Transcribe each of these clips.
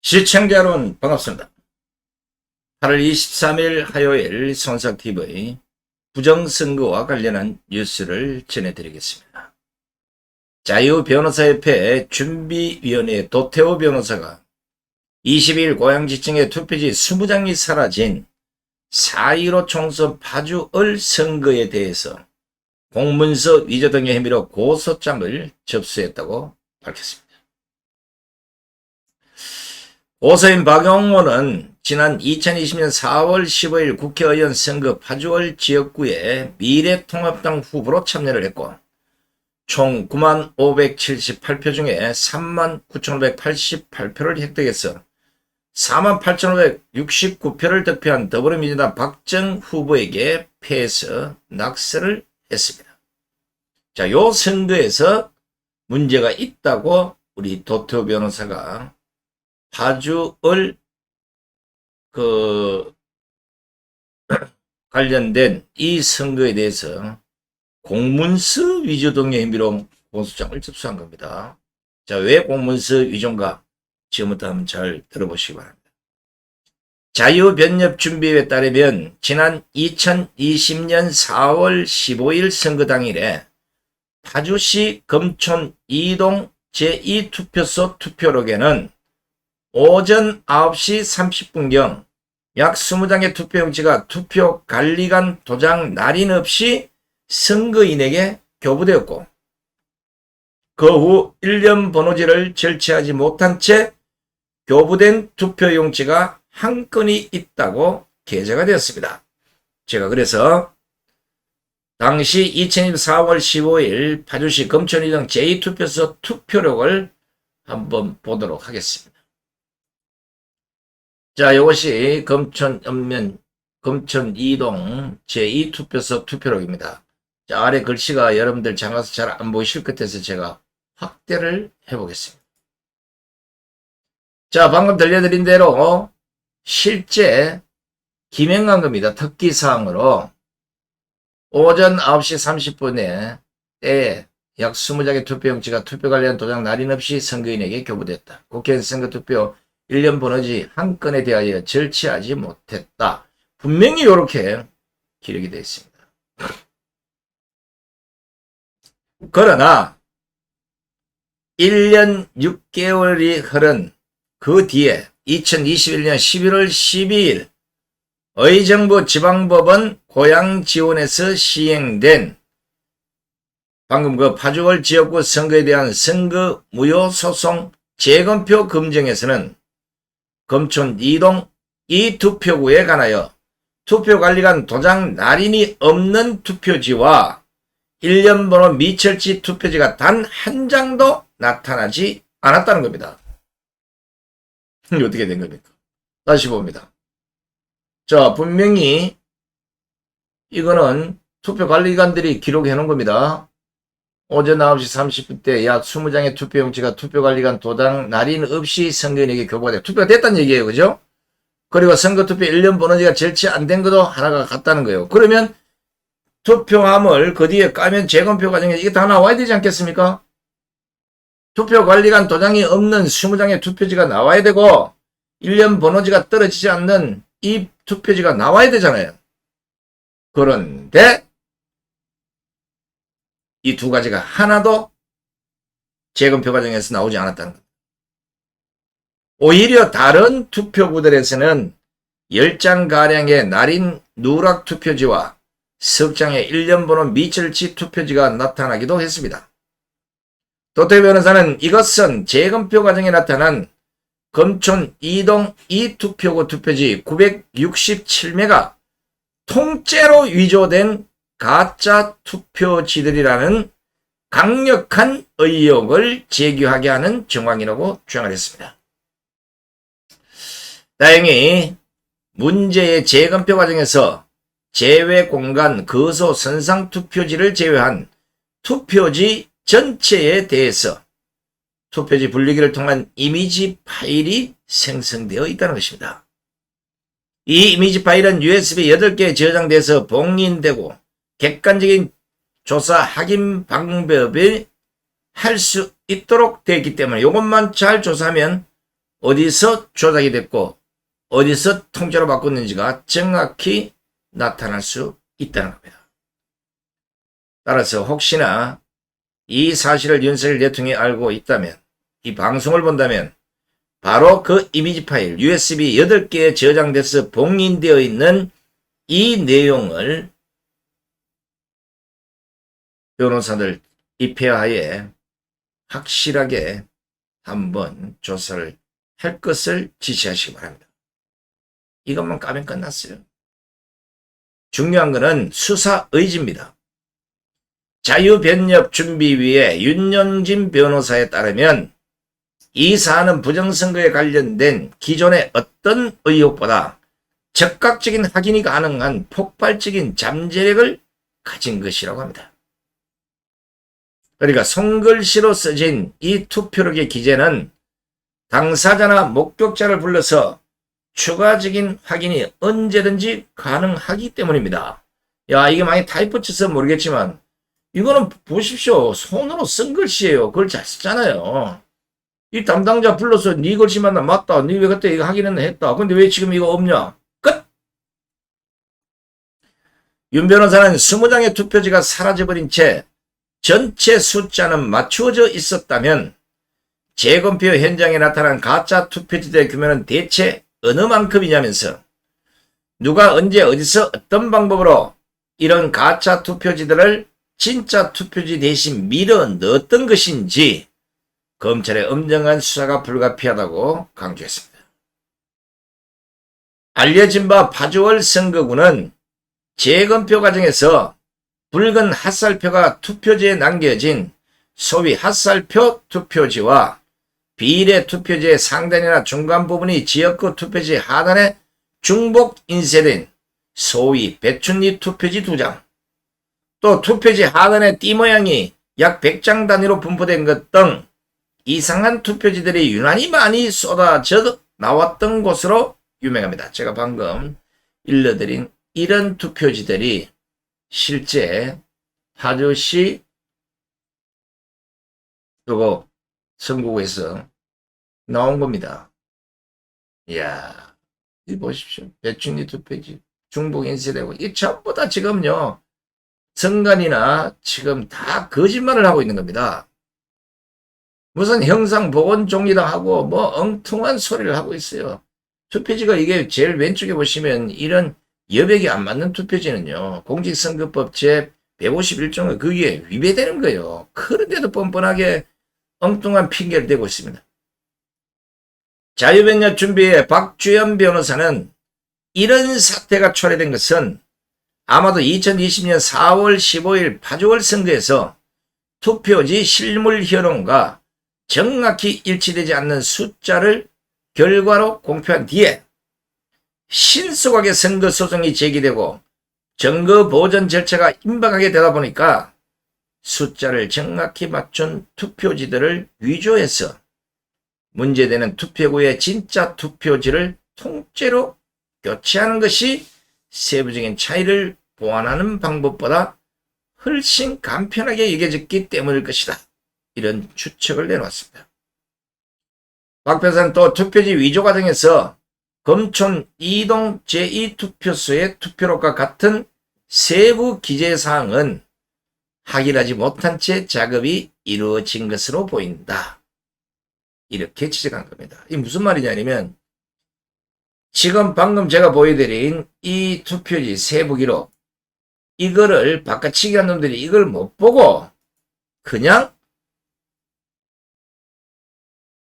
시청자 여러분 반갑습니다. 8월 23일 화요일 손석TV 부정선거와 관련한 뉴스를 전해드리겠습니다. 자유변호사협회 준비위원회 도태우 변호사가 20일 고양지청의 투표지 20장이 사라진 4.15 총선 파주을 선거에 대해서 공문서 위조 등의 혐의로 고소장을 접수했다고 밝혔습니다. 고소인 박용호는 지난 2020년 4월 15일 국회의원 선거 파주을 지역구에 미래통합당 후보로 참여를 했고 총 9578표 중에 39,588표를 획득해서 48,569표를 득표한 더불어민주당 박정 후보에게 패해서 낙선을 했습니다. 자, 요 선거에서 문제가 있다고 우리 도태우 변호사가 파주을 관련된 이 선거에 대해서 공문서 위조 등의 혐의로 고소장을 접수한 겁니다. 자, 왜 공문서 위조인가? 지금부터 한번 잘 들어보시기 바랍니다. 자유변협준비회에 따르면 지난 2020년 4월 15일 선거 당일에 파주시 금촌 2동 제2투표소 투표록에는 오전 9시 30분경 약 20장의 투표용지가 투표관리관 도장 날인 없이 선거인에게 교부되었고 그 후 1년 번호지를 절취하지 못한 채 교부된 투표용지가 한 건이 있다고 게재가 되었습니다. 제가 그래서 당시 2020년 4월 15일 파주시 금촌 2동 제2투표소 투표록을 한번 보도록 하겠습니다. 자, 이것이 금촌 2동 제2투표소 투표록입니다. 자, 아래 글씨가 여러분들 장가서 잘 안 보이실 것 같아서 제가 확대를 해보겠습니다. 자, 방금 들려드린 대로 실제 기명한 겁니다. 특기사항으로 오전 9시 30분에 때에 약 20장의 투표용지가 투표 관련 도장 날인 없이 선거인에게 교부됐다. 국회의원 선거투표 1년 번호지 한 건에 대하여 절취하지 못했다. 분명히 이렇게 기록이 되어 있습니다. 그러나 1년 6개월이 흐른 그 뒤에 2021년 11월 12일 의정부 지방법원 고양지원에서 시행된 방금 그 파주을 지역구 선거에 대한 선거 무효소송 재검표 검정에서는 금촌 2동 이 투표구에 관하여 투표관리관 도장 날인이 없는 투표지와 1년 번호 미철지 투표지가 단 한 장도 나타나지 않았다는 겁니다. 이게 어떻게 된 겁니까? 다시 봅니다. 자, 분명히 이거는 투표관리관들이 기록해 놓은 겁니다. 오전 9시 30분 때 약 20장의 투표용지가 투표관리관 도장 날인 없이 선거인에게 교부가 돼. 투표가 됐다는 얘기예요. 그죠? 그리고 선거투표 1년 번호지가 절취 안 된 것도 하나가 같다는 거예요. 그러면 투표함을 그 뒤에 까면 재검표 과정에 이게 다 나와야 되지 않겠습니까? 투표관리관 도장이 없는 20장의 투표지가 나와야 되고 1년 번호지가 떨어지지 않는 이 투표지가 나와야 되잖아요. 그런데 이 두 가지가 하나도 재검표 과정에서 나오지 않았다는 겁니다. 오히려 다른 투표구들에서는 10장가량의 날인 누락 투표지와 석 장의 1년 번호 미철지 투표지가 나타나기도 했습니다. 도태우 변호사는 이것은 재검표 과정에 나타난 금촌 2동 이 투표구 투표지 967매가 통째로 위조된 가짜 투표지들이라는 강력한 의혹을 제기하게 하는 정황이라고 주장을 했습니다. 다행히 문제의 재검표 과정에서 제외 공간 거소 선상 투표지를 제외한 투표지 전체에 대해서 투표지 분리기를 통한 이미지 파일이 생성되어 있다는 것입니다. 이 이미지 파일은 USB 8개에 저장돼서 봉인되고 객관적인 조사 확인 방법이 할 수 있도록 되어 있기 때문에 이것만 잘 조사하면 어디서 조작이 됐고 어디서 통째로 바꿨는지가 정확히 나타날 수 있다는 겁니다. 따라서 혹시나 이 사실을 윤석열 대통령이 알고 있다면, 이 방송을 본다면 바로 그 이미지 파일 USB 8개에 저장돼서 봉인되어 있는 이 내용을 변호사들 입회하에 확실하게 한번 조사를 할 것을 지시하시기 바랍니다. 이것만 까면 끝났어요. 중요한 것은 수사 의지입니다. 자유변협준비위의 윤영진 변호사에 따르면 이 사안은 부정선거에 관련된 기존의 어떤 의혹보다 적극적인 확인이 가능한 폭발적인 잠재력을 가진 것이라고 합니다. 그러니까 손글씨로 써진 이 투표록의 기재는 당사자나 목격자를 불러서 추가적인 확인이 언제든지 가능하기 때문입니다. 야, 이게 많이 타이പ്പ് 쳐서 모르겠지만 이거는 보십시오. 손으로 쓴 글씨예요. 그걸 잘 쓰잖아요. 이 담당자 불러서 네 글씨 맞나? 맞다. 네 왜 그때 이거 확인했나? 했다. 근데 왜 지금 이거 없냐? 끝! 윤 변호사는 20장의 투표지가 사라져버린 채 전체 숫자는 맞추어져 있었다면 재검표 현장에 나타난 가짜 투표지들의 규모는 대체 어느 만큼이냐면서 누가 언제 어디서 어떤 방법으로 이런 가짜 투표지들을 진짜 투표지 대신 밀어 넣었던 것인지 검찰의 엄정한 수사가 불가피하다고 강조했습니다. 알려진 바 파주월 선거구는 재검표 과정에서 붉은 핫살표가 투표지에 남겨진 소위 핫살표 투표지와 비례 투표지의 상단이나 중간 부분이 지역구 투표지 하단에 중복 인쇄된 소위 배춧잎 투표지 2장, 또 투표지 하단의 띠 모양이 약 100장 단위로 분포된 것 등 이상한 투표지들이 유난히 많이 쏟아져 나왔던 것으로 유명합니다. 제가 방금 일러드린 이런 투표지들이 실제 파주시 그거 선거구에서 나온 겁니다. 이야, 이 보십시오. 배춧잎 투표지 중복 인쇄되고 이 전부 다 지금요 선관위나 지금 다 거짓말을 하고 있는 겁니다. 무슨 형상보건종이다 하고 뭐 엉뚱한 소리를 하고 있어요. 투표지가 이게 제일 왼쪽에 보시면 이런 여백이 안 맞는 투표지는요. 공직선거법 제 151조가 그게 위배되는 거예요. 그런데도 뻔뻔하게 엉뚱한 핑계를 대고 있습니다. 자유변협 준비의 박주연 변호사는 이런 사태가 초래된 것은 아마도 2020년 4월 15일 파주월 선거에서 투표지 실물 현황과 정확히 일치되지 않는 숫자를 결과로 공표한 뒤에 신속하게 선거소송이 제기되고 증거 보전 절차가 임박하게 되다 보니까 숫자를 정확히 맞춘 투표지들을 위조해서 문제되는 투표구의 진짜 투표지를 통째로 교체하는 것이 세부적인 차이를 보완하는 방법보다 훨씬 간편하게 여겨졌기 때문일 것이다. 이런 추측을 내놓았습니다. 박 변호사는 또 투표지 위조 과정에서 검촌 이동 제2투표소의 투표록과 같은 세부 기재사항은 확인하지 못한 채 작업이 이루어진 것으로 보인다. 이렇게 지적한 겁니다. 이게 무슨 말이냐면 지금 방금 제가 보여드린 이 투표지 세부 기록 이거를 바꿔치기 한 놈들이 이걸 못 보고 그냥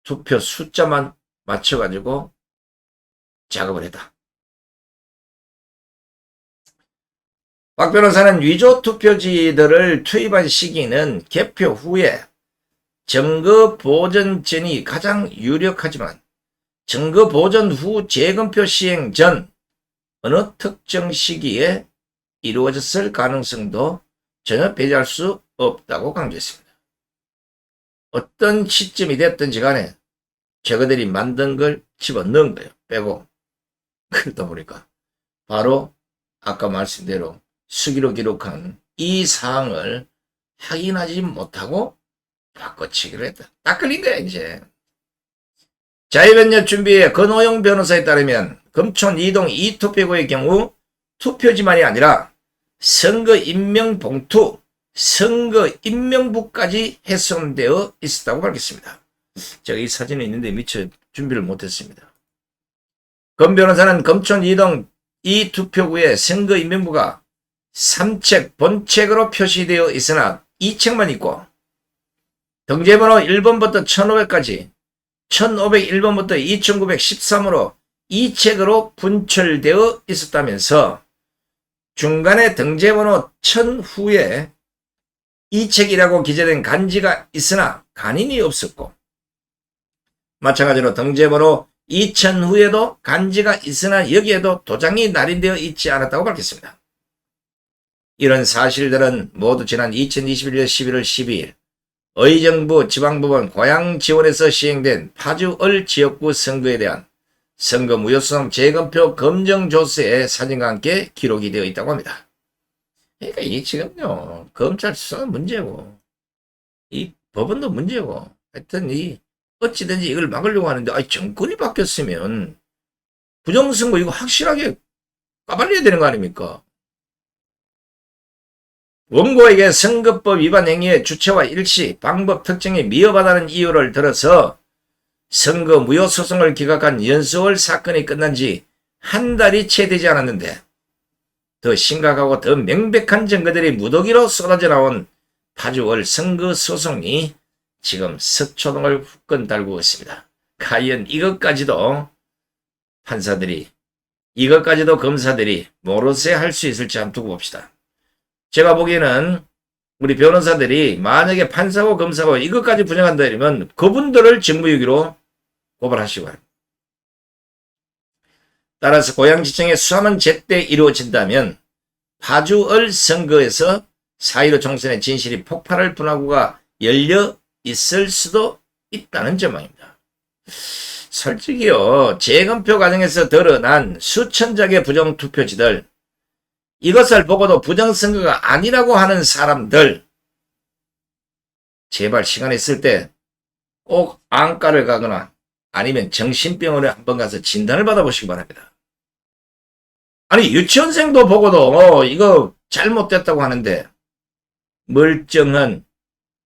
투표 숫자만 맞춰가지고 작업을 했다. 박 변호사는 위조 투표지들을 투입한 시기는 개표 후에 증거 보전 전이 가장 유력하지만 증거 보전 후 재검표 시행 전 어느 특정 시기에 이루어졌을 가능성도 전혀 배제할 수 없다고 강조했습니다. 어떤 시점이 됐든지 간에 저거들이 만든 걸 집어넣은 거예요. 빼고. 그러다 보니까 바로 아까 말씀대로 수기로 기록한 이 사항을 확인하지 못하고 바꿔치기를 했다. 딱 걸린 거야 이제. 자유변협 준비의 권호영 변호사에 따르면 금촌 이동 2투표구의 경우 투표지만이 아니라 선거 임명봉투, 선거 임명부까지 훼손되어 있었다고 밝혔습니다. 제가 이 사진이 있는데 미처 준비를 못했습니다. 검 변호사는 금촌 이동 2투표구의 선거 임명부가 3책, 본책으로 표시되어 있으나 2책만 있고 등재번호 1번부터 1500까지 1501번부터 2913으로 2책으로 분철되어 있었다면서 중간에 등재번호 1000 후에 2책이라고 기재된 간지가 있으나 간인이 없었고 마찬가지로 등재번호 2000 후에도 간지가 있으나 여기에도 도장이 날인되어 있지 않았다고 밝혔습니다. 이런 사실들은 모두 지난 2021년 11월 12일 의정부 지방법원 고양지원에서 시행된 파주을 지역구 선거에 대한 선거 무효수성 재검표 검정조서의 사진과 함께 기록이 되어 있다고 합니다. 그러니까 이게 지금요, 검찰 수사는 문제고, 이 법원도 문제고, 하여튼 어찌든지 이걸 막으려고 하는데, 정권이 바뀌었으면 부정선거 이거 확실하게 까발려야 되는 거 아닙니까? 원고에게 선거법 위반 행위의 주체와 일시, 방법 특정이 미흡하다는 이유를 들어서 선거 무효 소송을 기각한 연수월 사건이 끝난 지 한 달이 채 되지 않았는데 더 심각하고 더 명백한 증거들이 무더기로 쏟아져 나온 파주월 선거 소송이 지금 서초동을 후끈 달고 있습니다. 과연 이것까지도 판사들이, 이것까지도 검사들이 모르쇠 할 수 있을지 한번 두고 봅시다. 제가 보기에는 우리 변호사들이 만약에 판사고 검사고 이것까지 부정한다 이러면 그분들을 직무유기로 고발하시고 합니다. 따라서 고양지청의 수사만 제때 이루어진다면 파주을 선거에서 4.15 총선의 진실이 폭발할 분화구가 열려 있을 수도 있다는 전망입니다. 솔직히요, 재검표 과정에서 드러난 수천 장의 부정투표지들, 이것을 보고도 부정선거가 아니라고 하는 사람들, 제발 시간 있을 때 꼭 안과를 가거나 아니면 정신병원에 한번 가서 진단을 받아보시기 바랍니다. 아니 유치원생도 보고도 이거 잘못됐다고 하는데 멀쩡한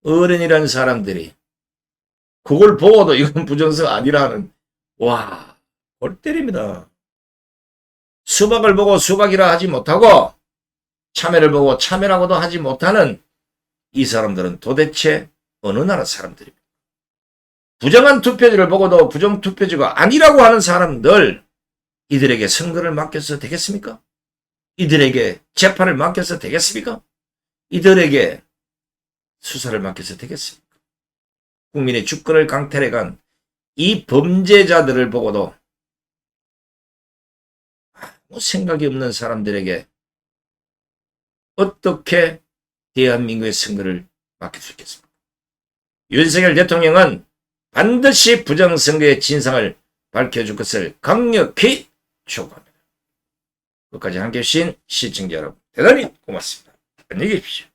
어른이라는 사람들이 그걸 보고도 이건 부정선거 아니라는, 와, 골 때립니다. 수박을 보고 수박이라 하지 못하고 참외를 보고 참외라고도 하지 못하는 이 사람들은 도대체 어느 나라 사람들입니까? 부정한 투표지를 보고도 부정투표지가 아니라고 하는 사람들, 이들에게 선거를 맡겨서 되겠습니까? 이들에게 재판을 맡겨서 되겠습니까? 이들에게 수사를 맡겨서 되겠습니까? 국민의 주권을 강탈해간 이 범죄자들을 보고도 아무 생각이 없는 사람들에게 어떻게 대한민국의 선거를 맡길 수 있겠습니까? 윤석열 대통령은 반드시 부정선거의 진상을 밝혀줄 것을 강력히 촉구합니다. 끝까지 함께해 주신 시청자 여러분 대단히 고맙습니다. 안녕히 계십시오.